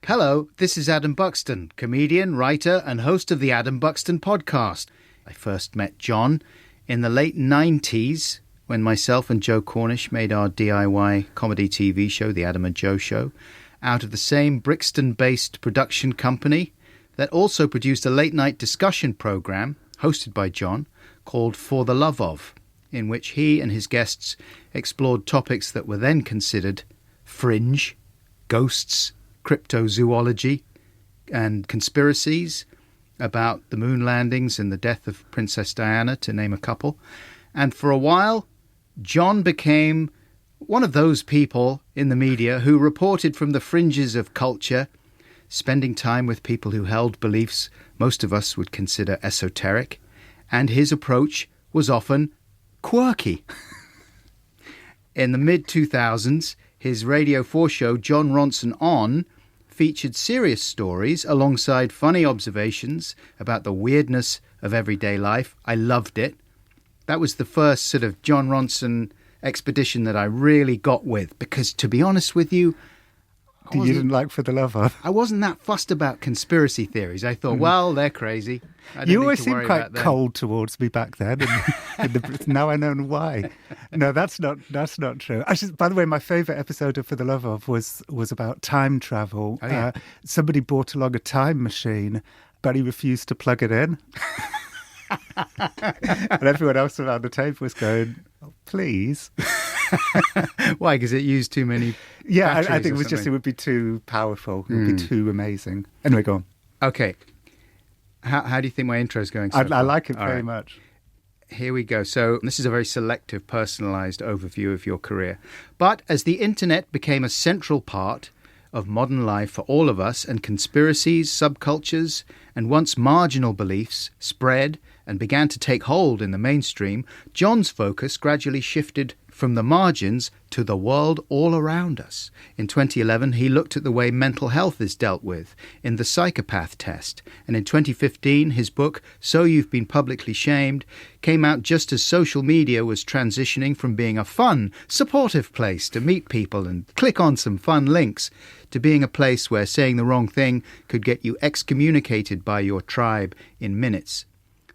Hello, this is Adam Buxton, comedian, writer and host of the Adam Buxton podcast. I first met Jon in the late 90s when myself and Joe Cornish made our DIY comedy TV show, The Adam and Joe Show, out of the same Brixton-based production company that also produced a late-night discussion programme hosted by Jon called For the Love Of, in which he and his guests explored topics that were then considered fringe, ghosts, cryptozoology and conspiracies about the moon landings and the death of Princess Diana, to name a couple. And for a while, Jon became one of those people in the media who reported from the fringes of culture, spending time with people who held beliefs most of us would consider esoteric, and his approach was often quirky. In the mid-2000s, his Radio 4 show, Jon Ronson On, featured serious stories alongside funny observations about the weirdness of everyday life. I loved it. That was the first sort of Jon Ronson expedition that I really got with, because to be honest with you, you didn't like For the Love Of? I wasn't that fussed about conspiracy theories. I thought, well, they're crazy. You always seemed quite cold towards me back then. Now I know why. No, that's not true. Actually, by the way, my favourite episode of For the Love Of was about time travel. Oh, yeah. Somebody brought along a time machine, but he refused to plug it in. And everyone else around the table was going, oh, please. Why? Because it used too many batteries. I think it was just, it would be too powerful. It would be too amazing. Anyway, go on. Okay. How do you think my intro is going so far? I like it very much. Here we go. So this is a very selective, personalised overview of your career. But as the internet became a central part of modern life for all of us, and conspiracies, subcultures, and once marginal beliefs spread and began to take hold in the mainstream, Jon's focus gradually shifted from the margins to the world all around us. In 2011, he looked at the way mental health is dealt with in the psychopath test. And in 2015, his book, So You've Been Publicly Shamed, came out just as social media was transitioning from being a fun, supportive place to meet people and click on some fun links, to being a place where saying the wrong thing could get you excommunicated by your tribe in minutes.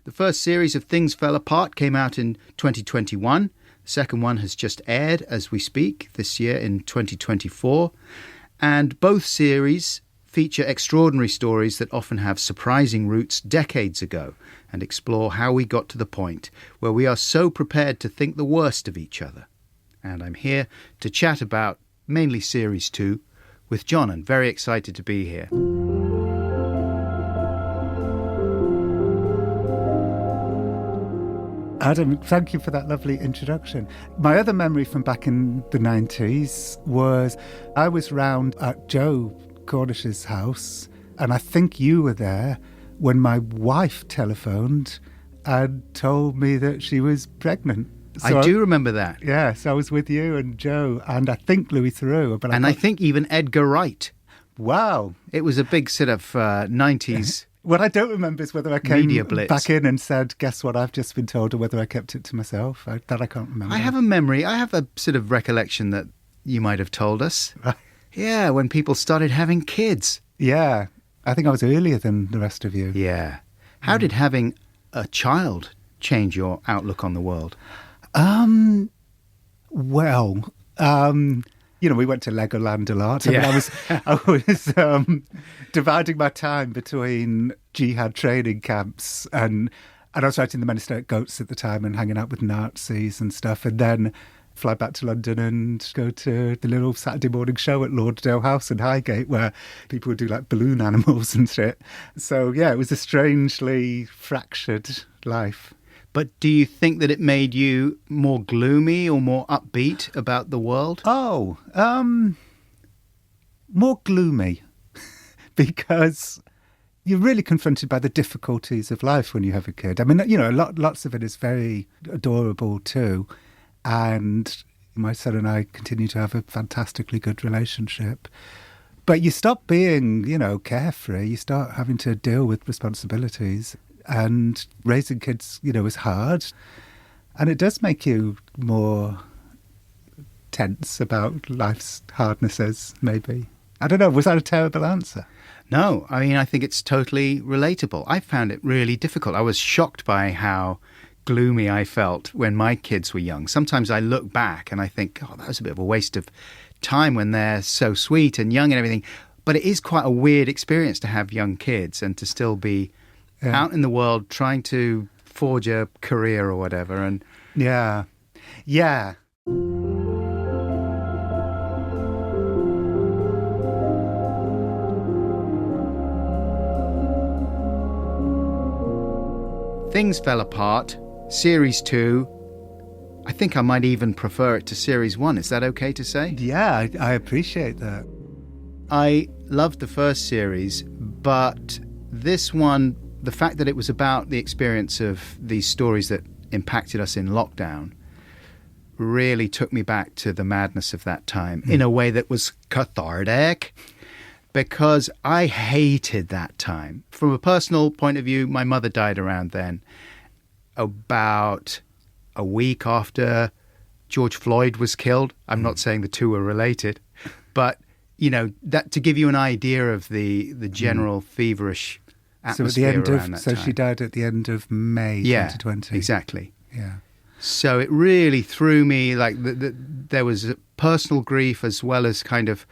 The first series of Things Fell Apart came out in 2021. The second one has just aired as we speak this year in 2024. And both series feature extraordinary stories that often have surprising roots decades ago and explore how we got to the point where we are so prepared to think the worst of each other. And I'm here to chat about mainly Series 2 with Jon, and very excited to be here. Adam, thank you for that lovely introduction. My other memory from back in the 90s was I was round at Joe Cornish's house, and I think you were there when my wife telephoned and told me that she was pregnant. So I do remember that. Yes, I was with you and Joe and I think Louis Theroux. I think even Edgar Wright. Wow. It was a big sort of 90s... What I don't remember is whether I came back in and said, guess what, I've just been told, or whether I kept it to myself. That I can't remember. I have a memory. I have a sort of recollection that you might have told us. Right. Yeah, when people started having kids. Yeah. I think I was earlier than the rest of you. Yeah. How did having a child change your outlook on the world? We went to Legoland a lot. I was dividing my time between jihad training camps and I was writing the Minister Goats at the time and hanging out with Nazis and stuff, and then fly back to London and go to the little Saturday morning show at Lauderdale House in Highgate where people would do like balloon animals and shit. So yeah, it was a strangely fractured life. But do you think that it made you more gloomy or more upbeat about the world? Oh, more gloomy because you're really confronted by the difficulties of life when you have a kid. I mean, lots of it is very adorable too. And my son and I continue to have a fantastically good relationship. But you stop being, carefree. You start having to deal with responsibilities. And raising kids, is hard. And it does make you more tense about life's hardnesses, maybe. I don't know, was that a terrible answer? No, I mean, I think it's totally relatable. I found it really difficult. I was shocked by how gloomy I felt when my kids were young. Sometimes I look back and I think, oh, that was a bit of a waste of time when they're so sweet and young and everything. But it is quite a weird experience to have young kids and to still be out in the world trying to forge a career or whatever. And yeah. Things Fell Apart, Series 2. I think I might even prefer it to Series 1. Is that okay to say? Yeah, I appreciate that. I loved the first series, but this one, the fact that it was about the experience of these stories that impacted us in lockdown, really took me back to the madness of that time in a way that was cathartic, because I hated that time. From a personal point of view, my mother died around then, about a week after George Floyd was killed. I'm not saying the two were related, but you know, that to give you an idea of the general feverish atmosphere around that time. So she died at the end of May 2020. Exactly. Yeah. So it really threw me, like there was a personal grief as well as kind of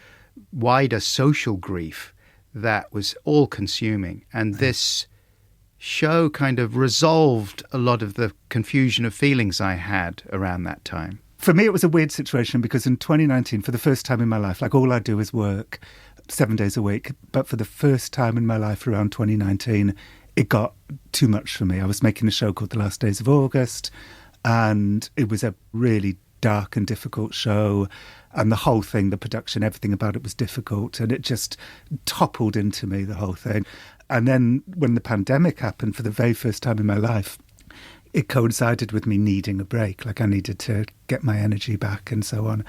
wider social grief that was all consuming. And this show kind of resolved a lot of the confusion of feelings I had around that time. For me, it was a weird situation because in 2019, for the first time in my life, like all I do is work 7 days a week. But for the first time in my life around 2019, it got too much for me. I was making a show called The Last Days of August, and it was a really dark and difficult show. And the whole thing, the production, everything about it was difficult. And it just toppled into me, the whole thing. And then when the pandemic happened for the very first time in my life, it coincided with me needing a break. Like I needed to get my energy back and so on.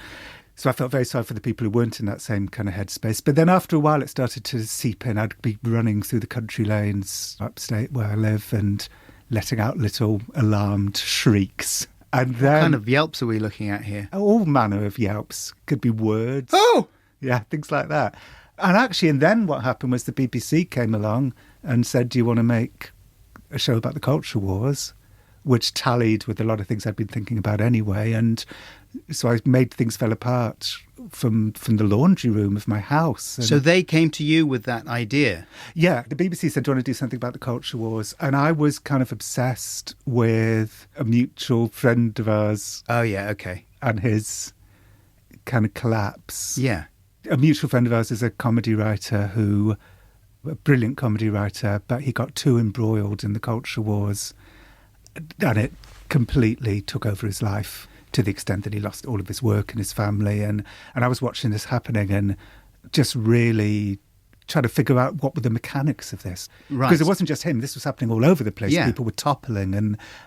So I felt very sorry for the people who weren't in that same kind of headspace. But then after a while, it started to seep in. I'd be running through the country lanes upstate where I live and letting out little alarmed shrieks. And then, what kind of yelps are we looking at here? All manner of yelps. Could be words. Oh! Yeah, things like that. And then what happened was the BBC came along and said, do you want to make a show about the culture wars? Which tallied with a lot of things I'd been thinking about anyway. And so I made Things Fell Apart from the laundry room of my house. And so they came to you with that idea? Yeah, the BBC said, do you want to do something about the culture wars? And I was kind of obsessed with a mutual friend of ours. Oh, yeah, okay. And his kind of collapse. Yeah. A mutual friend of ours is a comedy writer a brilliant comedy writer, but he got too embroiled in the culture wars. And it completely took over his life to the extent that he lost all of his work and his family. And I was watching this happening and just really trying to figure out what were the mechanics of this. Right. Because it wasn't just him. This was happening all over the place. Yeah. People were toppling.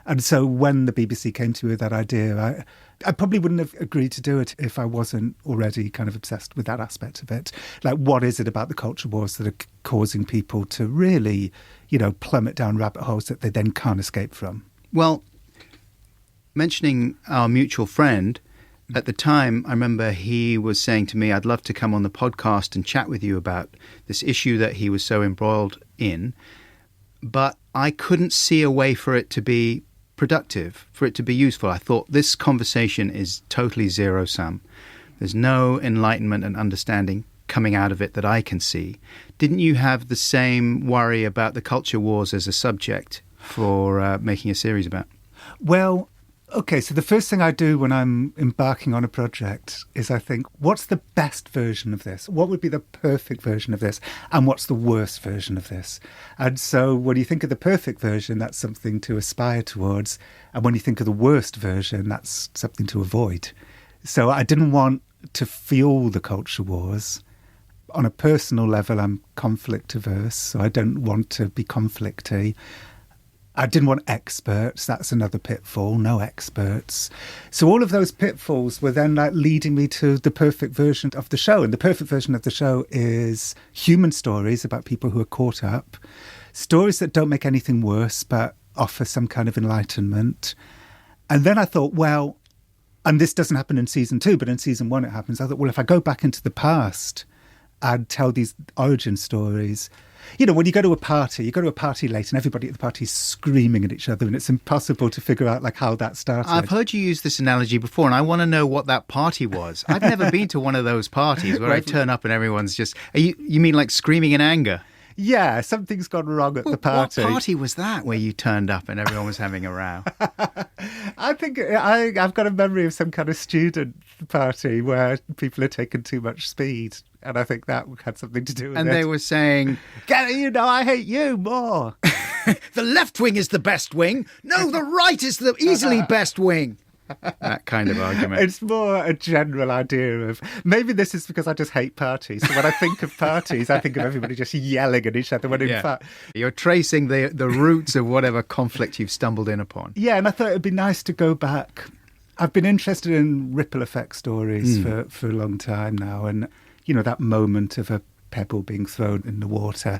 And so when the BBC came to me with that idea, I probably wouldn't have agreed to do it if I wasn't already kind of obsessed with that aspect of it. Like, what is it about the culture wars that are causing people to really, plummet down rabbit holes that they then can't escape from? Well, mentioning our mutual friend, at the time, I remember he was saying to me, I'd love to come on the podcast and chat with you about this issue that he was so embroiled in. But I couldn't see a way for it to be productive, for it to be useful. I thought this conversation is totally zero-sum. There's no enlightenment and understanding coming out of it that I can see. Didn't you have the same worry about the culture wars as a subject for making a series about? Well, okay, so the first thing I do when I'm embarking on a project is I think, what's the best version of this? What would be the perfect version of this? And what's the worst version of this? And so when you think of the perfect version, that's something to aspire towards. And when you think of the worst version, that's something to avoid. So I didn't want to fuel the culture wars. On a personal level, I'm conflict averse, so I don't want to be conflicty. I didn't want experts. That's another pitfall. No experts. So all of those pitfalls were then leading me to the perfect version of the show. And the perfect version of the show is human stories about people who are caught up, stories that don't make anything worse but offer some kind of enlightenment. And then I thought, well, and this doesn't happen in season 2, but in season 1 it happens. I thought, well, if I go back into the past and tell these origin stories. You know, when you go to a party late and everybody at the party is screaming at each other and it's impossible to figure out like how that started. I've heard you use this analogy before and I want to know what that party was. I've never been to one of those parties where I turn up and everyone's just... You mean like screaming in anger? Yeah, something's gone wrong at the party. What party was that where you turned up and everyone was having a row? I think I've got a memory of some kind of student party where people had taken too much speed. And I think that had something to do with it. And they were saying, I hate you more. The left wing is the best wing. No, the right is the easily best wing. That kind of argument. It's more a general idea of, maybe this is because I just hate parties. So when I think of parties, I think of everybody just yelling at each other when in fact... You're tracing the roots of whatever conflict you've stumbled in upon. Yeah, and I thought it'd be nice to go back. I've been interested in ripple effect stories for a long time now. And, you know, that moment of a pebble being thrown in the water.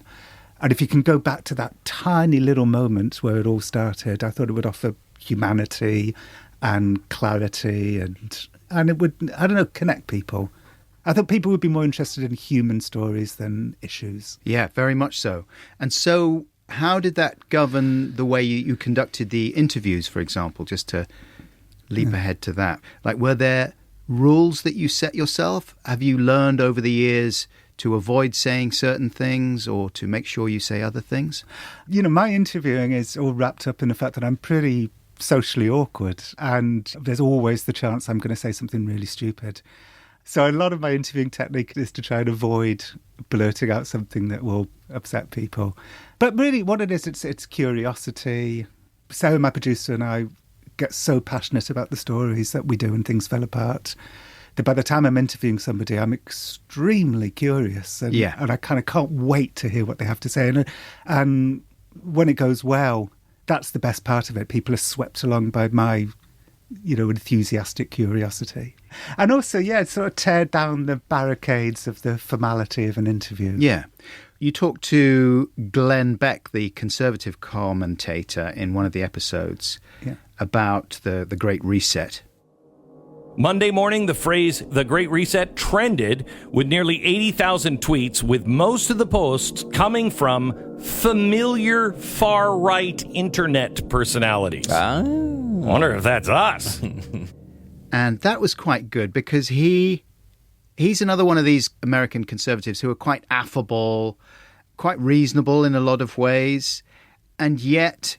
And if you can go back to that tiny little moment where it all started, I thought it would offer humanity and clarity and it would, I don't know, connect people. I thought people would be more interested in human stories than issues. Yeah, very much so. And so how did that govern the way you conducted the interviews, for example, just to leap ahead to that? Like, were there rules that you set yourself? Have you learned over the years to avoid saying certain things or to make sure you say other things? You know, my interviewing is all wrapped up in the fact that I'm pretty socially awkward and there's always the chance I'm going to say something really stupid. So a lot of my interviewing technique is to try and avoid blurting out something that will upset people. But really what it is, it's curiosity. Sarah, my producer, and I get so passionate about the stories that we do when things fell apart that by the time I'm interviewing somebody, I'm extremely curious and I kind of can't wait to hear what they have to say. And when it goes well, that's the best part of it. People are swept along by my, you know, enthusiastic curiosity. And also, sort of tear down the barricades of the formality of an interview. Yeah. You talked to Glenn Beck, the Conservative commentator, in one of the episodes about the Great Reset. Monday morning, the phrase "the Great Reset" trended with nearly 80,000 tweets, with most of the posts coming from familiar far-right internet personalities. I wonder if that's us. And that was quite good because he's another one of these American conservatives who are quite affable, quite reasonable in a lot of ways, and yet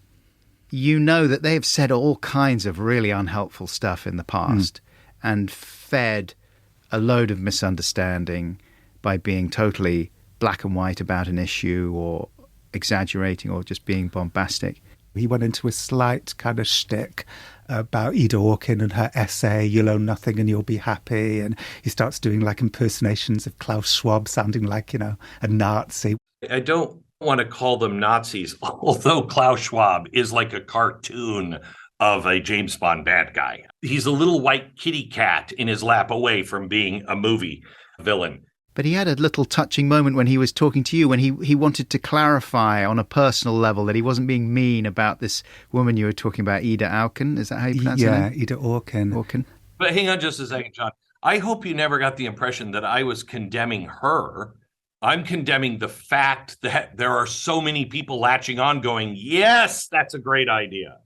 you know that they have said all kinds of really unhelpful stuff in the past. And fed a load of misunderstanding by being totally black and white about an issue or exaggerating or just being bombastic. He went into a slight kind of shtick about Ida Orkin and her essay, "You'll Own Nothing and You'll Be Happy." And he starts doing like impersonations of Klaus Schwab sounding like, you know, a Nazi. I don't want to call them Nazis, although Klaus Schwab is like a cartoon of a James Bond bad guy. He's a little white kitty cat in his lap away from being a movie villain. But he had a little touching moment when he was talking to you, when he wanted to clarify on a personal level that he wasn't being mean about this woman you were talking about, Ida Orkin. Is that how you pronounce her name? Yeah, Ida Orkin. But hang on just a second, John. I hope you never got the impression that I was condemning her. I'm condemning the fact that there are so many people latching on going, yes, that's a great idea.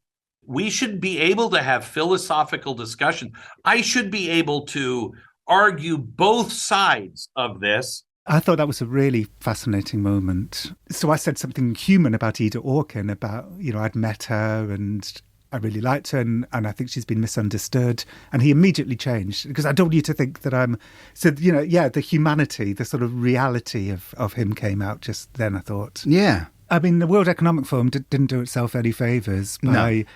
We should be able to have philosophical discussion. I should be able to argue both sides of this. I thought that was a really fascinating moment. So I said something human about Ida Orkin, about, you know, I'd met her and I really liked her and I think she's been misunderstood. And he immediately changed because I don't want you to think that I'm... So, you know, the humanity, the sort of reality of him came out just then, I thought. Yeah. I mean, the World Economic Forum didn't do itself any favours by...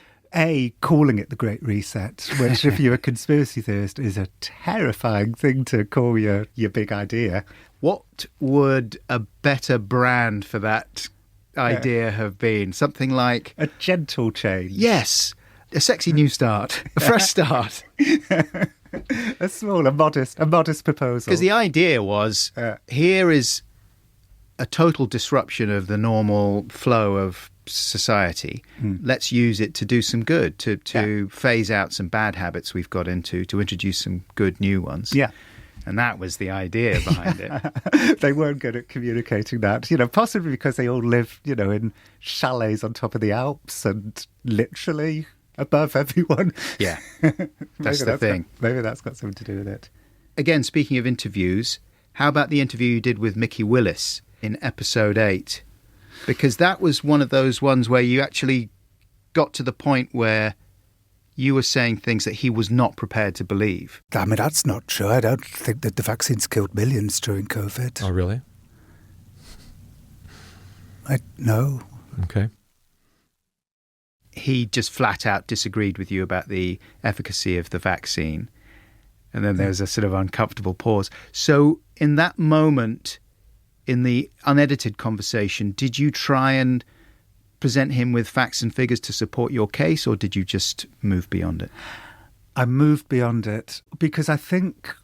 calling it the Great Reset, which if you're a conspiracy theorist is a terrifying thing to call your big idea. What would a better brand for that idea have been? Something like... a gentle change. Yes. A sexy new start. A fresh start. a modest proposal. Because the idea was, here is a total disruption of the normal flow of society. Let's use it to do some good, to phase out some bad habits we've got into, to introduce some good new ones. Yeah. And that was the idea behind it. They weren't good at communicating that, possibly because they all live, in chalets on top of the Alps and literally above everyone. Yeah, that's the thing. Maybe that's got something to do with it. Again, speaking of interviews, how about the interview you did with Mickey Willis in episode 8? Because that was one of those ones where you actually got to the point where you were saying things that he was not prepared to believe. I mean, that's not true. I don't think that the vaccines killed millions during COVID. Oh, really? No. Okay. He just flat out disagreed with you about the efficacy of the vaccine. And then there was a sort of uncomfortable pause. So in that moment, in the unedited conversation, did you try and present him with facts and figures to support your case, or did you just move beyond it? I moved beyond it because I think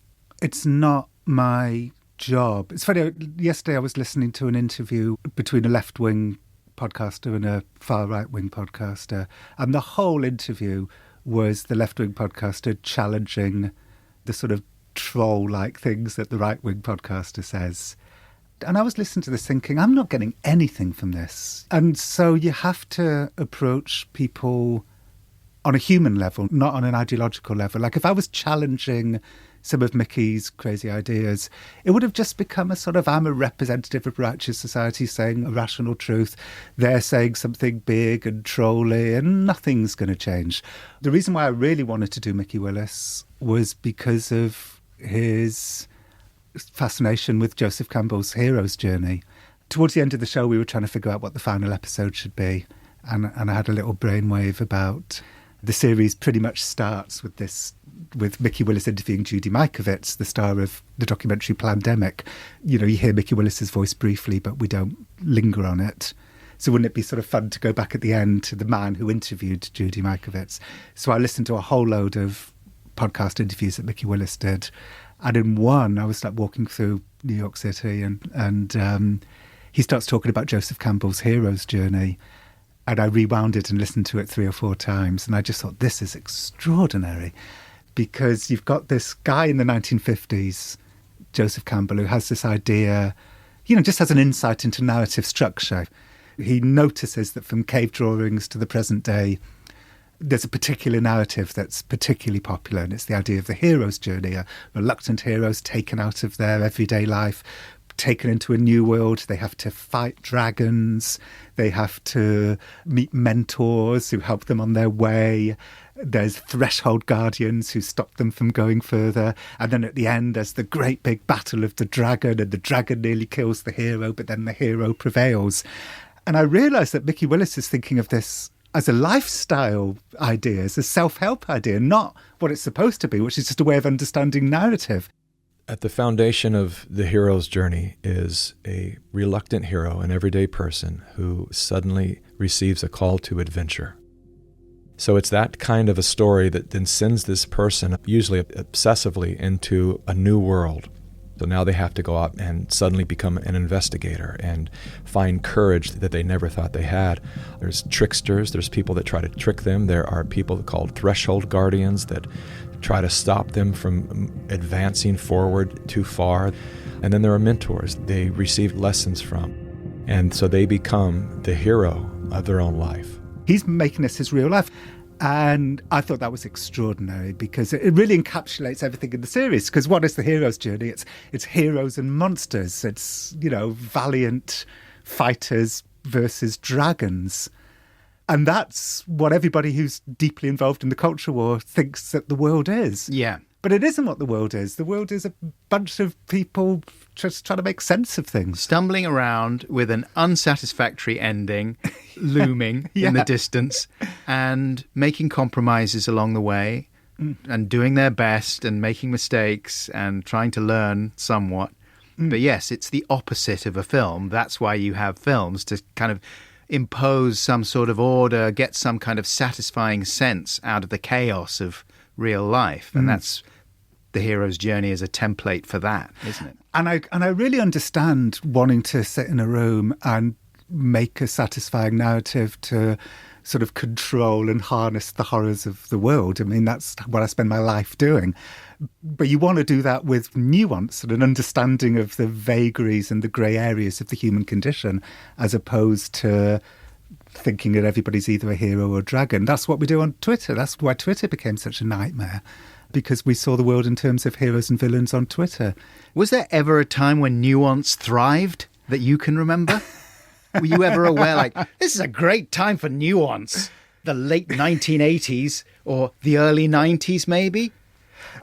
it's not my job. It's funny, yesterday I was listening to an interview between a left-wing podcaster and a far right-wing podcaster, and the whole interview was the left-wing podcaster challenging the sort of troll-like things that the right-wing podcaster says. And I was listening to this thinking, I'm not getting anything from this. And so you have to approach people on a human level, not on an ideological level. Like if I was challenging some of Mickey's crazy ideas, it would have just become a sort of, I'm a representative of righteous society saying a rational truth. They're saying something big and trolly and nothing's going to change. The reason why I really wanted to do Mickey Willis was because of his fascination with Joseph Campbell's hero's journey. Towards the end of the show, we were trying to figure out what the final episode should be. And I had a little brainwave about the series pretty much starts with Mickey Willis interviewing Judy Mikovits, the star of the documentary Plandemic. You hear Mickey Willis's voice briefly, but we don't linger on it. So wouldn't it be sort of fun to go back at the end to the man who interviewed Judy Mikovits? So I listened to a whole load of podcast interviews that Mickey Willis did. And in one, I was walking through New York City and he starts talking about Joseph Campbell's hero's journey. And I rewound it and listened to it 3 or 4 times. And I just thought, this is extraordinary. Because you've got this guy in the 1950s, Joseph Campbell, who has this idea, just has an insight into narrative structure. He notices that from cave drawings to the present day, there's a particular narrative that's particularly popular, and it's the idea of the hero's journey, a reluctant heroes taken out of their everyday life, taken into a new world. They have to fight dragons. They have to meet mentors who help them on their way. There's threshold guardians who stop them from going further. And then at the end, there's the great big battle of the dragon, and the dragon nearly kills the hero, but then the hero prevails. And I realised that Mickey Willis is thinking of this as a lifestyle idea, as a self-help idea, not what it's supposed to be, which is just a way of understanding narrative. At the foundation of the hero's journey is a reluctant hero, an everyday person who suddenly receives a call to adventure. So it's that kind of a story that then sends this person, usually obsessively, into a new world. So now they have to go out and suddenly become an investigator and find courage that they never thought they had. There's tricksters, there's people that try to trick them. There are people called threshold guardians that try to stop them from advancing forward too far. And then there are mentors they receive lessons from. And so they become the hero of their own life. He's making this his real life. And I thought that was extraordinary because it really encapsulates everything in the series. Because what is the hero's journey? It's heroes and monsters. It's, valiant fighters versus dragons. And that's what everybody who's deeply involved in the culture war thinks that the world is. Yeah. But it isn't what the world is. The world is a bunch of people just trying to make sense of things. Stumbling around with an unsatisfactory ending looming Yeah. in the distance and making compromises along the way and doing their best and making mistakes and trying to learn somewhat. But yes, it's the opposite of a film. That's why you have films, to kind of impose some sort of order, get some kind of satisfying sense out of the chaos of real life. And that's the hero's journey as a template for that, isn't it? And I really understand wanting to sit in a room and make a satisfying narrative to sort of control and harness the horrors of the world. I mean, that's what I spend my life doing. But you want to do that with nuance and an understanding of the vagaries and the grey areas of the human condition, as opposed to thinking that everybody's either a hero or a dragon. That's what we do on Twitter. That's why Twitter became such a nightmare, because we saw the world in terms of heroes and villains on Twitter. Was there ever a time when nuance thrived that you can remember? Were you ever aware, like, this is a great time for nuance? The late 1980s or the early 90s, maybe?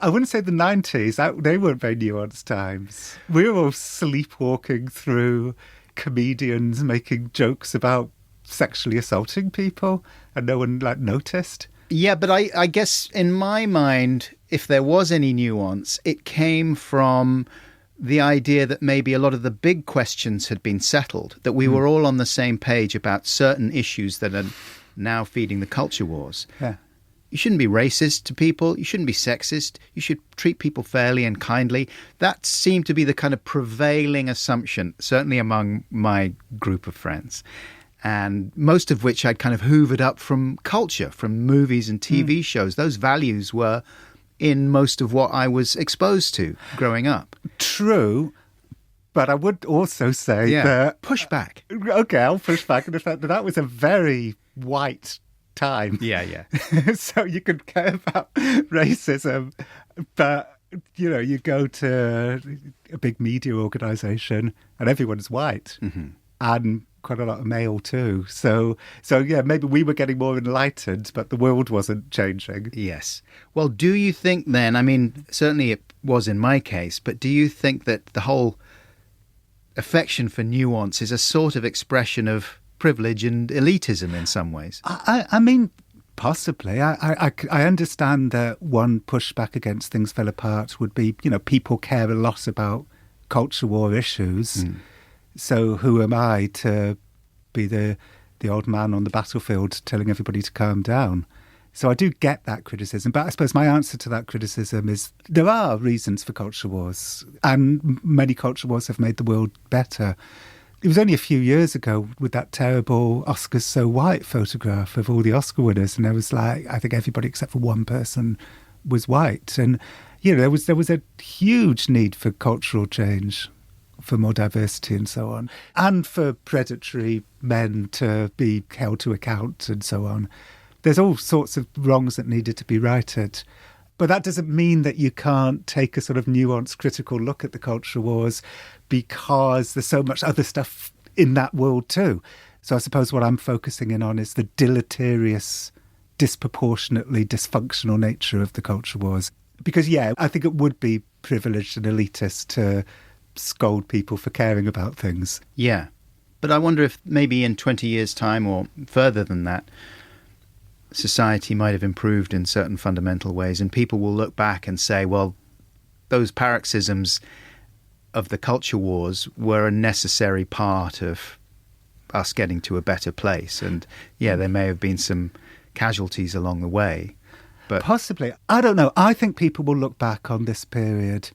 I wouldn't say the 90s. They weren't very nuanced times. We were all sleepwalking through comedians making jokes about sexually assaulting people, and no one noticed. Yeah, but I guess in my mind, if there was any nuance, it came from the idea that maybe a lot of the big questions had been settled, that we were all on the same page about certain issues that are now feeding the culture wars. Yeah. You shouldn't be racist to people. You shouldn't be sexist. You should treat people fairly and kindly. That seemed to be the kind of prevailing assumption, certainly among my group of friends, and most of which I'd kind of hoovered up from culture, from movies and TV shows. Those values were in most of what I was exposed to growing up. True, but I would also say that... Push back. Okay, I'll push back in the fact that was a very white time. Yeah. So you could care about racism, but, you go to a big media organisation and everyone's white. Mm-hmm. And quite a lot of male too. So yeah, maybe we were getting more enlightened, but the world wasn't changing. Yes. Well, do you think then, I mean, certainly it was in my case, but do you think that the whole affection for nuance is a sort of expression of privilege and elitism in some ways? I mean, possibly. I understand that one pushback against things fell apart would be, people care a lot about culture war issues. So who am I to be the old man on the battlefield telling everybody to calm down? So I do get that criticism, but I suppose my answer to that criticism is there are reasons for culture wars, and many culture wars have made the world better. It was only a few years ago with that terrible Oscars So White photograph of all the Oscar winners, and there was I think everybody except for one person was white. And, there was a huge need for cultural change, for more diversity and so on, and for predatory men to be held to account and so on. There's all sorts of wrongs that needed to be righted. But that doesn't mean that you can't take a sort of nuanced, critical look at the culture wars, because there's so much other stuff in that world too. So I suppose what I'm focusing in on is the deleterious, disproportionately dysfunctional nature of the culture wars. Because, I think it would be privileged and elitist to scold people for caring about things. Yeah. But I wonder if maybe in 20 years' time or further than that, society might have improved in certain fundamental ways, and people will look back and say, well, those paroxysms of the culture wars were a necessary part of us getting to a better place. And there may have been some casualties along the way. But possibly. I don't know. I think people will look back on this period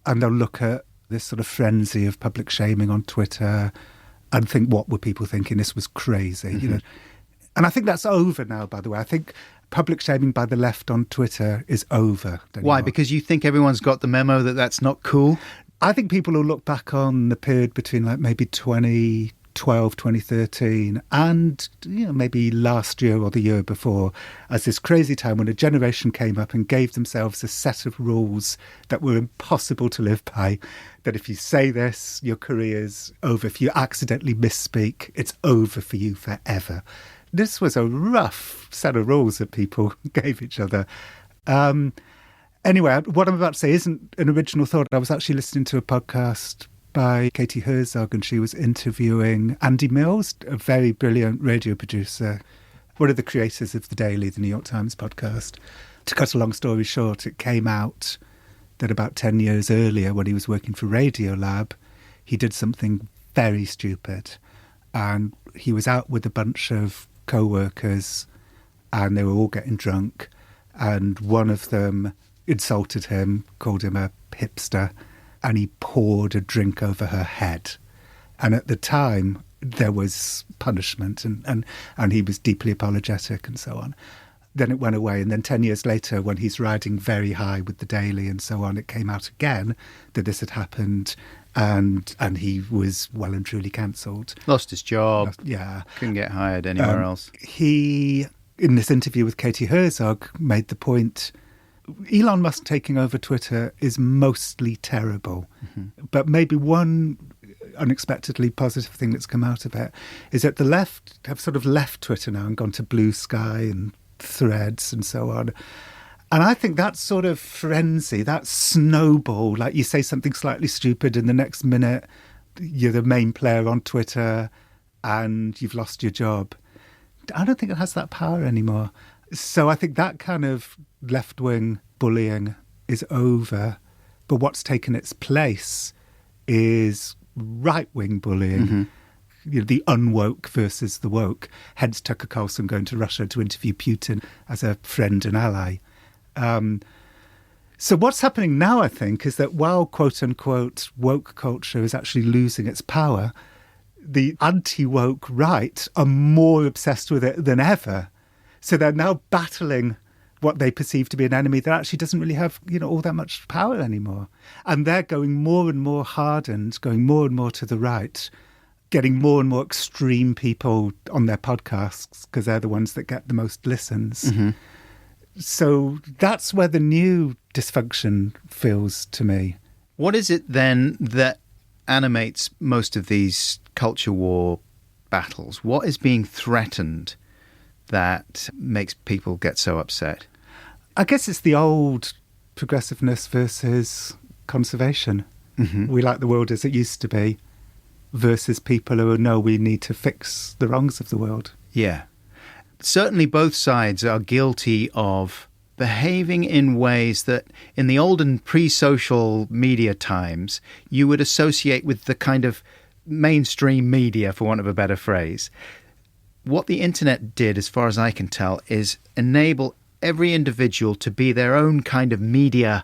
and they'll look at this sort of frenzy of public shaming on Twitter and think, what were people thinking? This was crazy, Mm-hmm. And I think that's over now, by the way. I think public shaming by the left on Twitter is over. Why? Because you think everyone's got the memo that that's not cool? I think people will look back on the period between maybe 2012, 2013 and maybe last year or the year before as this crazy time when a generation came up and gave themselves a set of rules that were impossible to live by, that if you say this, your career's over. If you accidentally misspeak, it's over for you forever. This was a rough set of rules that people gave each other. Anyway, what I'm about to say isn't an original thought. I was actually listening to a podcast by Katie Herzog, and she was interviewing Andy Mills, a very brilliant radio producer, one of the creators of The Daily, the New York Times podcast. To cut a long story short, it came out that about 10 years earlier, when he was working for Radiolab, he did something very stupid. And he was out with a bunch of co-workers and they were all getting drunk. And one of them insulted him, called him a hipster, and he poured a drink over her head. And at the time, there was punishment and he was deeply apologetic and so on. Then it went away. And then 10 years later, when he's riding very high with the Daily and so on, it came out again that this had happened and he was well and truly cancelled. Lost his job. Yeah. Couldn't get hired anywhere else. He, in this interview with Katie Herzog, made the point, Elon Musk taking over Twitter is mostly terrible. But maybe one unexpectedly positive thing that's come out of it is that the left have sort of left Twitter now and gone to Blue Sky and Threads and so on. And I think that sort of frenzy, that snowball, like you say something slightly stupid and the next minute you're the main player on Twitter and you've lost your job. I don't think it has that power anymore. So I think that kind of left-wing bullying is over. But what's taken its place is right-wing bullying. You know, the unwoke versus the woke, hence Tucker Carlson going to Russia to interview Putin as a friend and ally. So what's happening now, I think, is that while quote-unquote woke culture is actually losing its power, the anti-woke right are more obsessed with it than ever. So they're now battling what they perceive to be an enemy that actually doesn't really have, you know, all that much power anymore. And they're going more and more hardened, going more and more to the right, getting more and more extreme people on their podcasts because they're the ones that get the most listens. So that's where the new dysfunction feels to me. What is it then that animates most of these culture war battles? What is being threatened that makes people get so upset? I guess it's the old progressiveness versus conservation. We like the world as it used to be versus people who know we need to fix the wrongs of the world. Yeah. Certainly both sides are guilty of behaving in ways that in the olden pre-social media times you would associate with the kind of mainstream media, for want of a better phrase. What the internet did, as far as I can tell, is enable every individual to be their own kind of media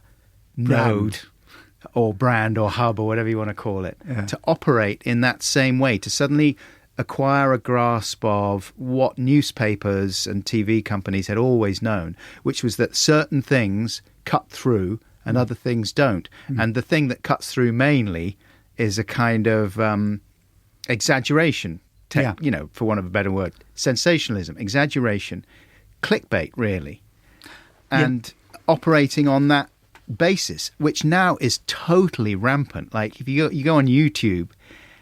node or brand or hub or whatever you want to call it, to operate in that same way, to suddenly acquire a grasp of what newspapers and TV companies had always known, which was that certain things cut through and other things don't. And the thing that cuts through mainly is a kind of exaggeration, you know, for want of a better word, sensationalism, exaggeration, clickbait, really. And operating on that basis, which now is totally rampant. Like if you go on YouTube,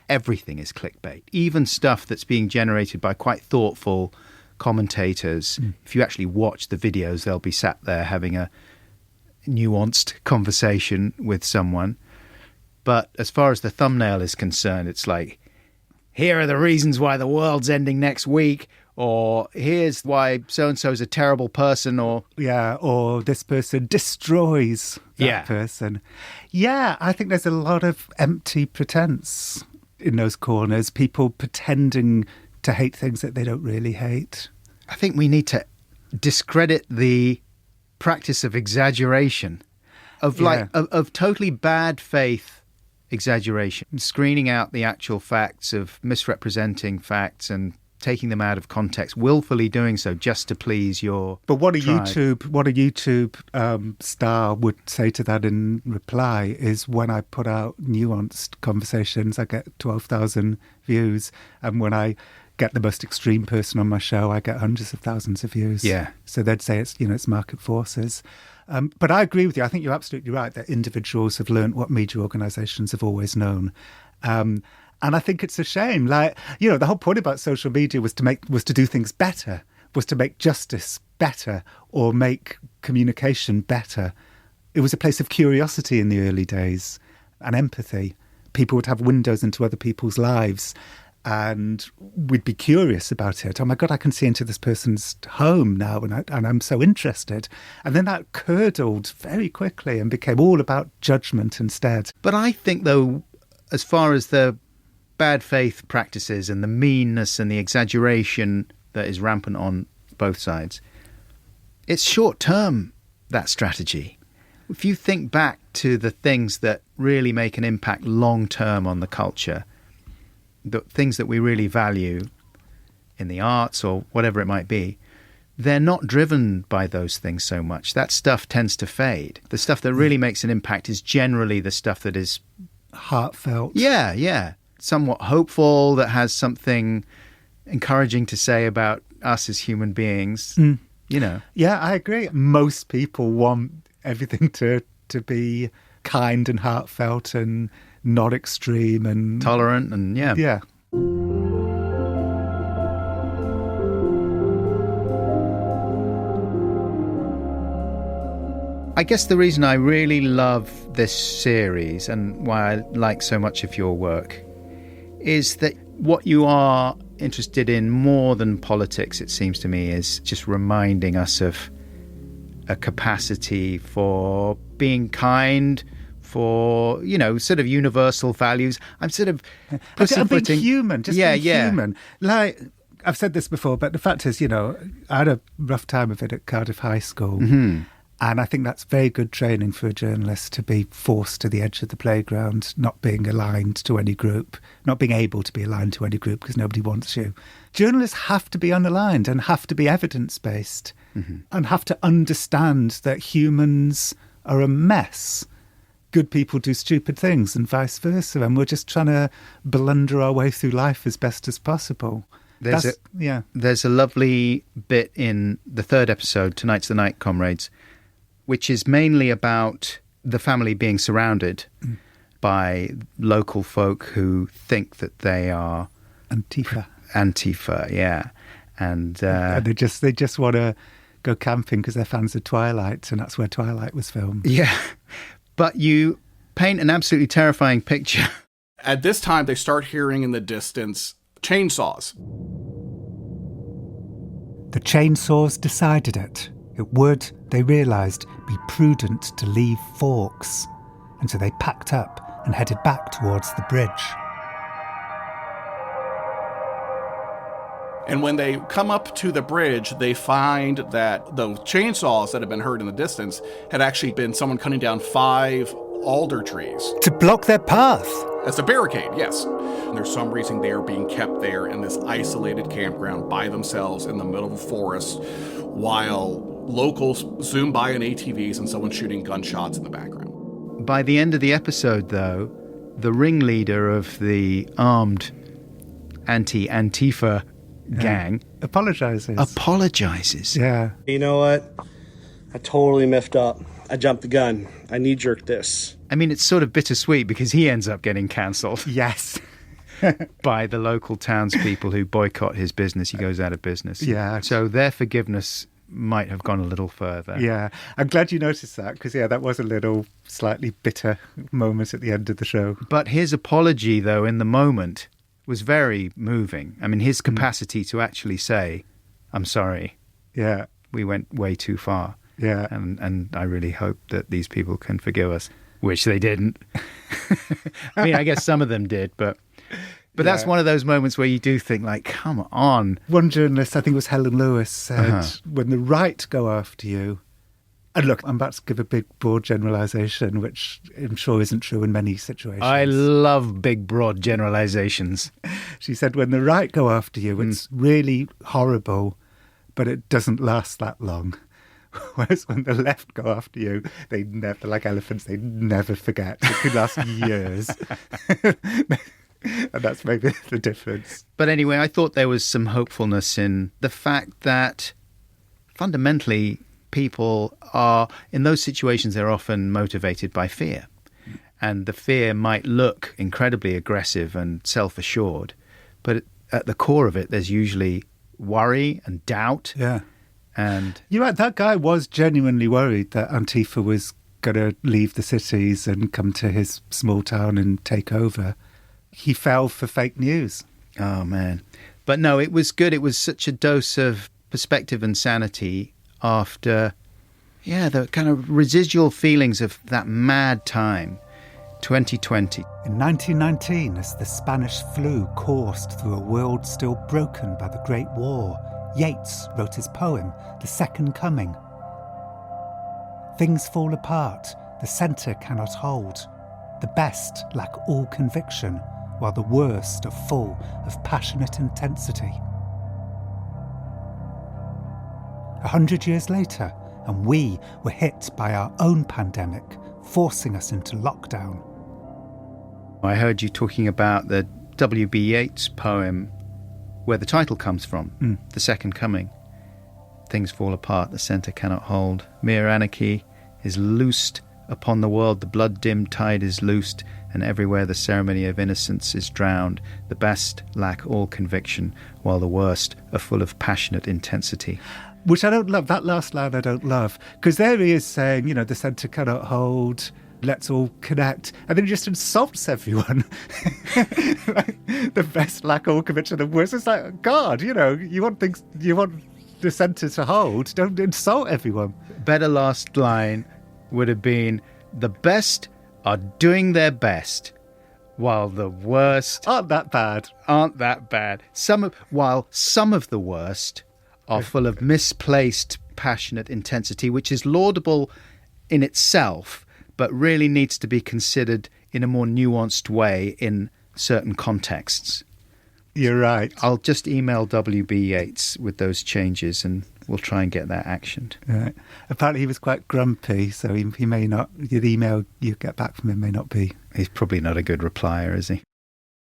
everything is clickbait, even stuff that's being generated by quite thoughtful commentators. If you actually watch the videos, they'll be sat there having a nuanced conversation with someone. But as far as the thumbnail is concerned, it's like, here are the reasons why the world's ending next week, or here's why so-and-so is a terrible person, or this person destroys that person. Yeah, I think there's a lot of empty pretense in those corners, people pretending to hate things that they don't really hate. I think we need to discredit the practice of exaggeration, of totally bad faith exaggeration, screening out the actual facts, of misrepresenting facts and taking them out of context, willfully doing so just to please your what a tribe. YouTube star would say to that in reply is, when I put out nuanced conversations, I get 12,000 views, and when I get the most extreme person on my show, I get hundreds of thousands of views. Yeah. So they'd say it's market forces. But I agree with you. I think you're absolutely right that individuals have learned what media organisations have always known. And I think it's a shame. Like, you know, the whole point about social media was to do things better, was to make justice better or make communication better. It was a place of curiosity in the early days and empathy. People would have windows into other people's lives and we'd be curious about it. Oh my God, I can see into this person's home now and I'm so interested. And then that curdled very quickly and became all about judgment instead. But I think, though, as far as the bad faith practices and the meanness and the exaggeration that is rampant on both sides, it's short term, that strategy. If you think back to the things that really make an impact long term on the culture, the things that we really value in the arts or whatever it might be, they're not driven by those things so much. That stuff tends to fade. The stuff that really makes an impact is generally the stuff that is heartfelt. Yeah. Somewhat hopeful, that has something encouraging to say about us as human beings. You know. Yeah, I agree. Most people want everything to be kind and heartfelt and not extreme and tolerant and yeah. I guess the reason I really love this series and why I like so much of your work is that what you are interested in more than politics, it seems to me, is just reminding us of a capacity for being kind, for, you know, sort of universal values. I'm sort of being human, being human. Like, I've said this before, but the fact is, you know, I had a rough time of it at Cardiff High School. And I think that's very good training for a journalist, to be forced to the edge of the playground, not being aligned to any group, not being able to be aligned to any group because nobody wants you. Journalists have to be unaligned and have to be evidence-based and have to understand that humans are a mess. Good people do stupid things and vice versa. And we're just trying to blunder our way through life as best as possible. There's a lovely bit in the third episode, Tonight's the Night, Comrades, which is mainly about the family being surrounded by local folk who think that they are Antifa, yeah. And they just want to go camping because they're fans of Twilight, and that's where Twilight was filmed. Yeah. But you paint an absolutely terrifying picture. At this time, they start hearing in the distance chainsaws. The chainsaws decided it. It would, they realised, be prudent to leave Forks, and so they packed up and headed back towards the bridge. And when they come up to the bridge, they find that the chainsaws that had been heard in the distance had actually been someone cutting down 5 alder trees. To block their path? As a barricade, yes. And there's some reason they are being kept there in this isolated campground by themselves in the middle of a forest, while locals zoom by in ATVs and someone shooting gunshots in the background. By the end of the episode, though, the ringleader of the armed anti-Antifa gang apologizes. Yeah. You know what? I totally miffed up. I jumped the gun. I knee-jerked this. I mean, it's sort of bittersweet because he ends up getting cancelled. Yes. By the local townspeople who boycott his business. He goes out of business. Yeah. So their forgiveness might have gone a little further. Yeah. I'm glad you noticed that because, that was a little slightly bitter moment at the end of the show. But his apology, though, in the moment was very moving. I mean, his capacity to actually say, I'm sorry. Yeah. We went way too far. Yeah. And I really hope that these people can forgive us, which they didn't. I mean, I guess some of them did, but that's one of those moments where you do think, like, come on. One journalist, I think it was Helen Lewis, said, when the right go after you, and look, I'm about to give a big, broad generalisation, which I'm sure isn't true in many situations. I love big, broad generalisations. She said, when the right go after you, it's really horrible, but it doesn't last that long. Whereas when the left go after you, they never, like elephants, they never forget. It could last years. And that's maybe the difference. But anyway, I thought there was some hopefulness in the fact that fundamentally people are, in those situations, they're often motivated by fear. And the fear might look incredibly aggressive and self-assured, but at the core of it, there's usually worry and doubt. Yeah. And you're right, that guy was genuinely worried that Antifa was going to leave the cities and come to his small town and take over. He fell for fake news. Oh, man. But no, it was good. It was such a dose of perspective and sanity after, the kind of residual feelings of that mad time, 2020. In 1919, as the Spanish flu coursed through a world still broken by the Great War, Yeats wrote his poem, The Second Coming. Things fall apart, the centre cannot hold. The best lack all conviction. while the worst are full of passionate intensity. 100 years later, and we were hit by our own pandemic, forcing us into lockdown. I heard you talking about the W.B. Yeats poem where the title comes from, The Second Coming. Things fall apart, the centre cannot hold. Mere anarchy is loosed upon the world, the blood-dimmed tide is loosed, and everywhere the ceremony of innocence is drowned. The best lack all conviction, while the worst are full of passionate intensity. Which I don't love. That last line I don't love. Because there he is saying, the centre cannot hold, let's all connect. And then he just insults everyone. The best lack all conviction, the worst. It's like, God, you want the centre to hold. Don't insult everyone. Better last line would have been, the best are doing their best, while the worst aren't that bad. While some of the worst are full of misplaced passionate intensity, which is laudable in itself, but really needs to be considered in a more nuanced way in certain contexts. You're right. I'll just email W.B. Yeats with those changes and we'll try and get that actioned. Right. Apparently he was quite grumpy, so he may not, the email you get back from him may not be. He's probably not a good replier, is he?